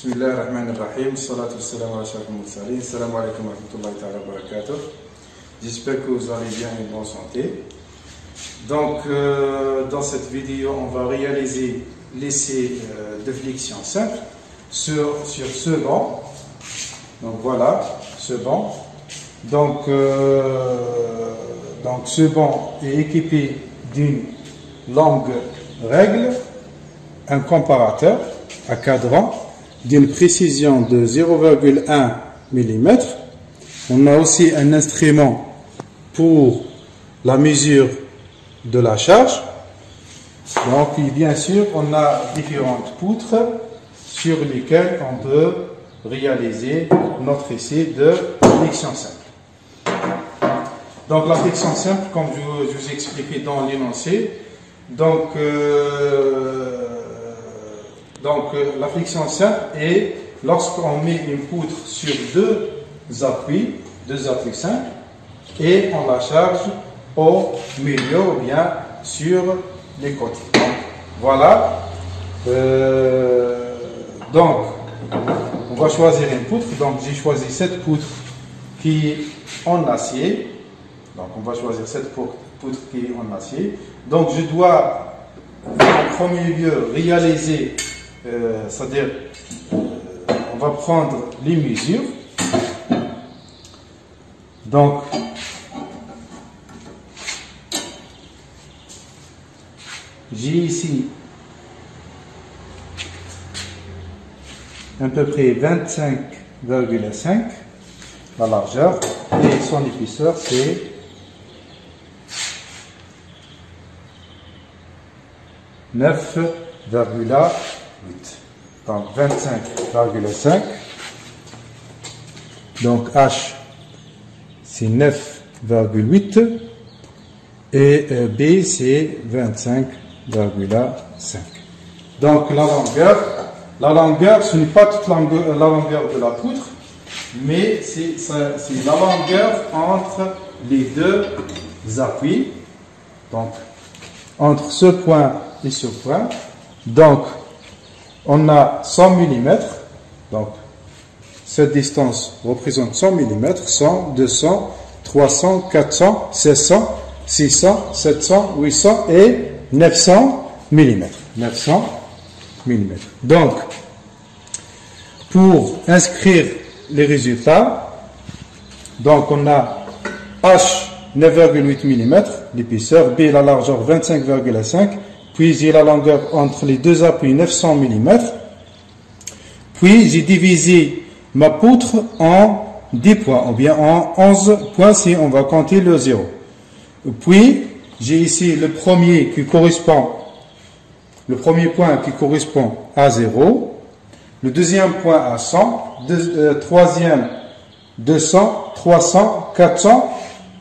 Bismillahirrahmanirrahim. Salatu wassalam ala ashrafil mursalin. Assalamu alaikum wa rahmatullahi ta'ala wa barakatuh. J'espère que vous allez bien et en bonne santé. Donc, dans cette vidéo, on va réaliser l'essai de flexion simple sur ce banc. Donc voilà, ce banc. Donc ce banc est équipé d'une longue règle, un comparateur à cadran d'une précision de 0,1 mm. On a aussi un instrument pour la mesure de la charge. Donc bien sûr, on a différentes poutres sur lesquelles on peut réaliser notre essai de flexion simple. Donc la flexion simple, comme je vous ai expliqué dans l'énoncé, donc la flexion simple est lorsqu'on met une poutre sur deux appuis simples, et on la charge au milieu ou bien sur les côtés. Donc, voilà. Donc, on va choisir une poutre. Donc, j'ai choisi cette poutre qui est en acier. Donc, on va choisir cette poutre qui est en acier. Donc, je dois en premier lieu réaliser, c'est-à-dire, on va prendre les mesures. Donc, j'ai ici à peu près 25,5 la largeur, et son épaisseur c'est 9,8. Donc 25,5. Donc H c'est 9,8 et B c'est 25,5. Donc la longueur, ce n'est pas toute la longueur de la poutre, mais c'est la longueur entre les deux appuis. Donc entre ce point et ce point. Donc on a 100 mm. Donc cette distance représente 100 mm, 100, 200, 300, 400, 700, 600, 700, 800 et 900 mm. 900 mm. Donc, pour inscrire les résultats, donc on a H 9,8 mm, l'épaisseur, B la largeur 25,5, puis j'ai la longueur entre les deux appuis 900 mm, puis j'ai divisé ma poutre en 10 points, ou bien en 11 points si on va compter le 0. Puis, j'ai ici le premier point qui correspond à 0, le deuxième point à 100, troisième 200, 300, 400,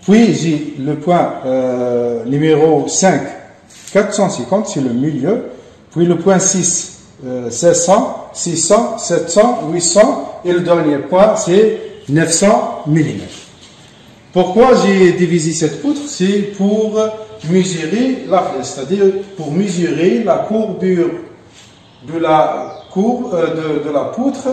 puis j'ai le point numéro 5, 450, c'est le milieu, puis le point 6, 700, 600, 700, 800, et le dernier point c'est 900 mm. Pourquoi j'ai divisé cette poutre? C'est pour mesurer la flèche, c'est-à-dire pour mesurer la courbure de la poutre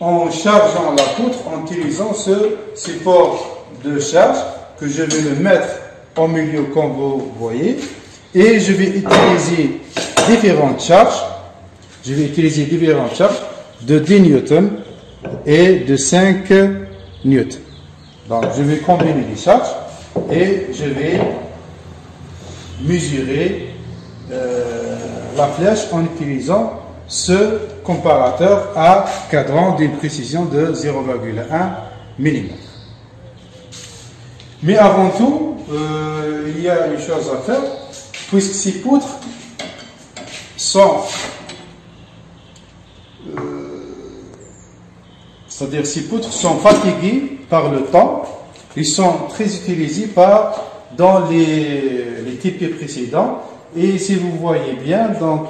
en chargeant la poutre en utilisant ce support de charge que je vais le mettre au milieu comme vous voyez, et je vais utiliser différentes charges. Je vais utiliser différentes charges de 10 newtons et de 5 newtons. Donc je vais combiner les charges et je vais mesurer la flèche en utilisant ce comparateur à cadran d'une précision de 0,1 mm. Mais avant tout, il y a une chose à faire, puisque ces poutres sont, c'est-à-dire ces poutres sont fatiguées par le temps, ils sont très utilisés dans les TP précédents, et si vous voyez bien, donc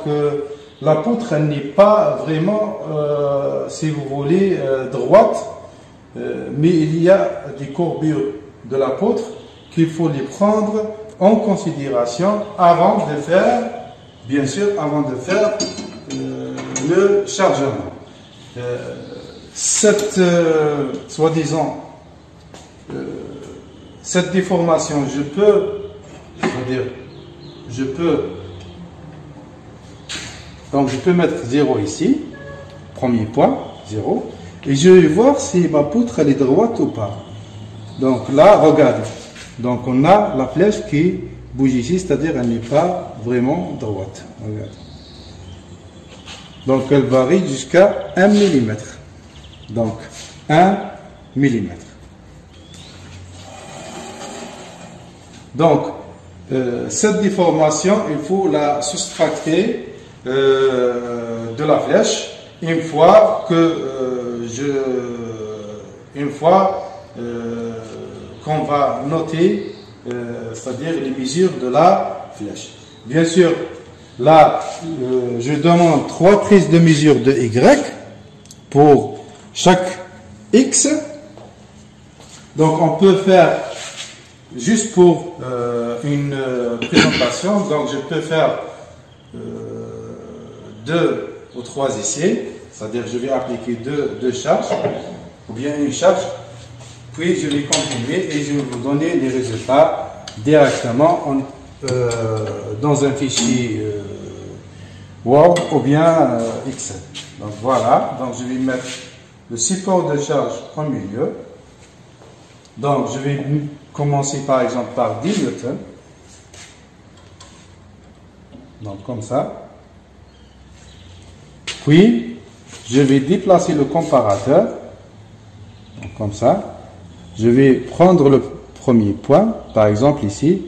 la poutre n'est pas vraiment, si vous voulez, droite, mais il y a des courbures de la poutre qu'il faut les prendre en considération avant de faire, bien sûr, avant de faire le chargement. cette, soi-disant, cette déformation, je peux, c'est-à-dire, donc je peux mettre 0 ici, premier point, 0, et je vais voir si ma poutre elle est droite ou pas. Donc là, regardez, donc on a la flèche qui bouge ici, c'est-à-dire elle n'est pas vraiment droite. Regardez. Donc elle varie jusqu'à 1 mm. Donc 1 mm. Donc cette déformation, il faut la soustracter de la flèche une fois qu'on va noter, c'est-à-dire les mesures de la flèche. Bien sûr, là, je demande 3 prises de mesure de Y pour chaque X. Donc, on peut faire, juste pour une présentation, donc je peux faire 2 ou 3 essais, c'est-à-dire je vais appliquer deux charges, ou bien une charge, puis je vais continuer et je vais vous donner les résultats directement dans un fichier Word ou bien Excel. Donc voilà, donc je vais mettre le support de charge au milieu. Donc je vais commencer par exemple par 10 newtons. Donc comme ça. Puis je vais déplacer le comparateur. Donc, comme ça. Je vais prendre le premier point. Par exemple ici,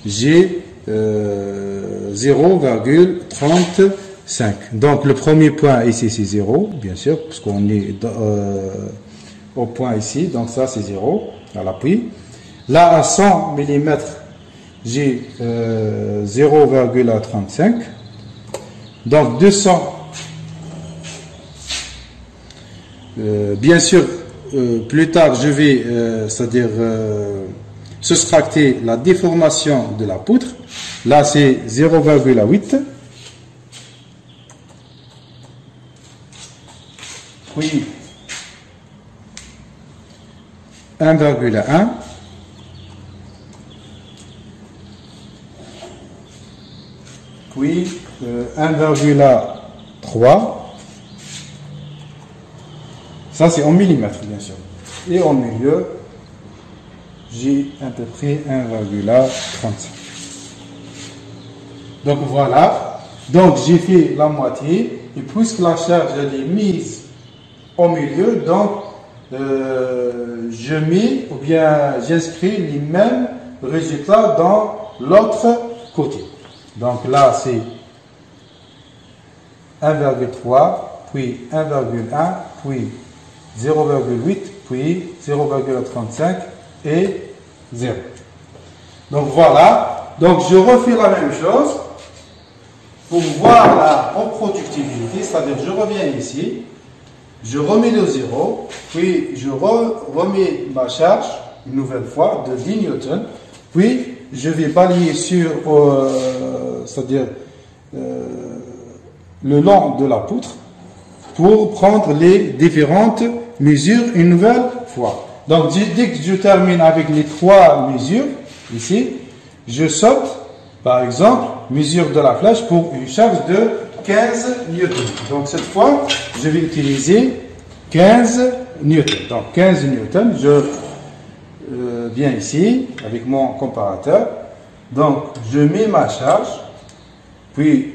j'ai 0,35. Donc le premier point ici c'est 0, bien sûr, parce qu'on est au point ici. Donc ça c'est 0 à l'appui. Là à 100 mm, j'ai 0,35. Donc 200. Bien sûr, plus tard, je vais, c'est-à-dire soustracter la déformation de la poutre. Là, c'est 0,8. Puis 1,1. Puis 1,3. Ça, c'est en millimètres, bien sûr. Et au milieu, j'ai à peu près 1,35. Donc voilà. Donc j'ai fait la moitié. Et puisque la charge elle est mise au milieu, donc je mets ou bien j'inscris les mêmes résultats dans l'autre côté. Donc là, c'est 1,3, puis 1,1, puis 0,8, puis 0,35 et 0. Donc voilà. Donc je refais la même chose pour voir la reproductibilité, c'est-à-dire je reviens ici, je remets le 0, puis je remets ma charge une nouvelle fois de 10 newtons, puis je vais balayer sur, c'est-à-dire le long de la poutre pour prendre les différentes mesures une nouvelle fois. Donc dès que je termine avec les 3 mesures, ici, je saute, par exemple, mesure de la flèche pour une charge de 15 newtons. Donc cette fois, je vais utiliser 15 newtons. Donc 15 newtons, je viens ici avec mon comparateur. Donc je mets ma charge, puis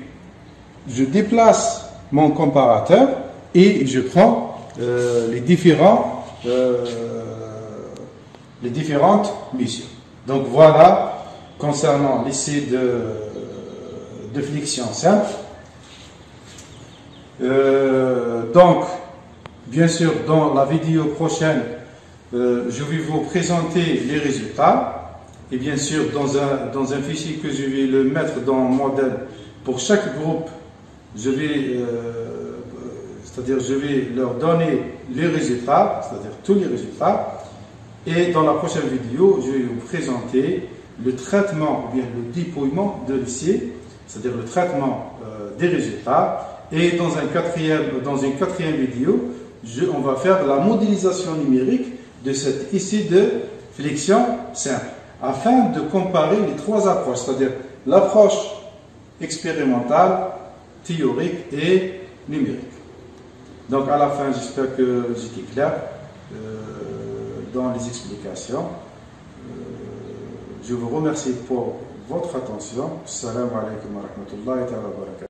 je déplace mon comparateur et je prends les différentes mesures. Donc voilà concernant l'essai de flexion simple. Donc bien sûr dans la vidéo prochaine je vais vous présenter les résultats et bien sûr dans un fichier que je vais le mettre dans le modèle pour chaque groupe. Je vais c'est-à-dire je vais leur donner les résultats, c'est-à-dire tous les résultats, et dans la prochaine vidéo je vais vous présenter le traitement ou bien le déploiement de l'essai, c'est-à-dire le traitement des résultats Et dans une quatrième vidéo, on va faire la modélisation numérique de cette issue de flexion simple, afin de comparer les trois approches, c'est-à-dire l'approche expérimentale, théorique et numérique. Donc à la fin, j'espère que j'étais clair dans les explications. Je vous remercie pour votre attention. Assalamu alaikum wa rahmatullahi wa barakatuh.